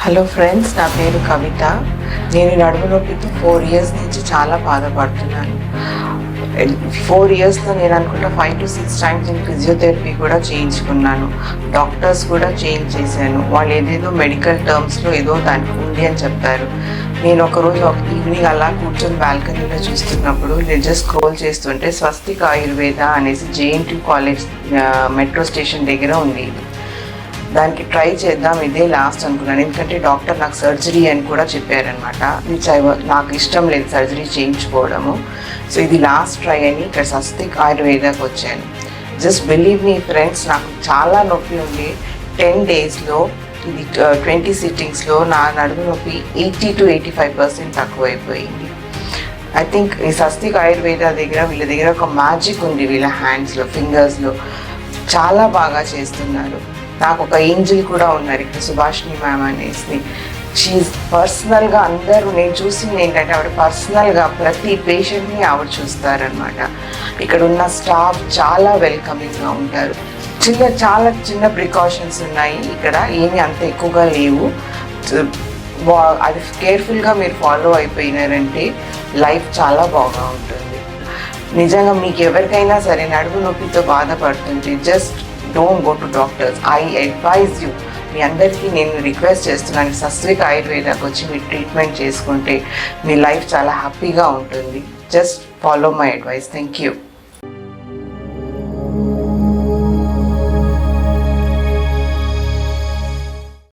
Hello friends, నా పేరు కవిత. నేను నడుము నొప్పితో 4 years నుంచి చాలా బాధపడుతున్నాను. 4 yearsలో నేను అనుకుంటా 5 to 6 times నేను ఫిజియోథెరపీ కూడా చేయించుకున్నాను. డాక్టర్స్ కూడా చేంజ్ చేశాను. వాళ్ళు ఏదేదో మెడికల్ టర్మ్స్లో ఏదో దానికి ఉంది అని చెప్పారు. నేను ఒకరోజు ఈవినింగ్ అలా కూర్చొని బాల్కనీలో చూస్తున్నప్పుడు నేను జస్ట్ స్క్రోల్ చేస్తుంటే స్వస్తిక్ ఆయుర్వేద అనేసి JNT కాలేజ్ మెట్రో స్టేషన్ దగ్గర ఉంది. దానికి ట్రై చేద్దాం, ఇదే లాస్ట్ అనుకున్నాను. ఎందుకంటే డాక్టర్ నాకు సర్జరీ అని కూడా చెప్పారనమాట. నాకు ఇష్టం లేదు సర్జరీ చేయించుకోవడము. సో ఇది లాస్ట్ ట్రై అని ఇక్కడ స్వస్తిక్ ఆయుర్వేదాకి వచ్చాను. జస్ట్ బిలీవ్ మీ ఫ్రెండ్స్, నాకు చాలా నొప్పి ఉంది. 10 daysలో ఇది 20 sittings నా నడుము నొప్పి 80 to 85% తక్కువైపోయింది. ఐ థింక్ ఈ స్వస్తిక్ ఆయుర్వేద దగ్గర వీళ్ళ దగ్గర ఒక మ్యాజిక్ ఉంది. వీళ్ళ హ్యాండ్స్లో, ఫింగర్స్లో చాలా బాగా చేస్తున్నారు. నాకు ఒక ఏంజిల్ కూడా ఉన్నారు ఇక్కడ, సుభాషిణి మ్యామ్ అనేసి. షీఈ్ పర్సనల్గా అందరూ నేను చూసింది ఏంటంటే ఆవిడ పర్సనల్గా ప్రతి పేషెంట్ని ఆవిడ చూస్తారనమాట. ఇక్కడ ఉన్న స్టాఫ్ చాలా వెల్కమింగ్గా ఉంటారు. చాలా చిన్న ప్రికాషన్స్ ఉన్నాయి ఇక్కడ, ఏమీ అంత ఎక్కువగా లేవు. అది కేర్ఫుల్గా మీరు ఫాలో అయిపోయినారంటే లైఫ్ చాలా బాగా ఉంటుంది. నిజంగా మీకు ఎవరికైనా సరే నడుము నొప్పితో బాధపడుతుంటే just don't go to doctors. I advise you, మీ అందరికీ నేను రిక్వెస్ట్ చేస్తున్నాను, స్వస్తిక్ ఆయుర్వేదాకి వచ్చి మీరు ట్రీట్మెంట్ చేసుకుంటే మీ లైఫ్ చాలా హ్యాపీగా ఉంటుంది. Just follow my advice. Thank you.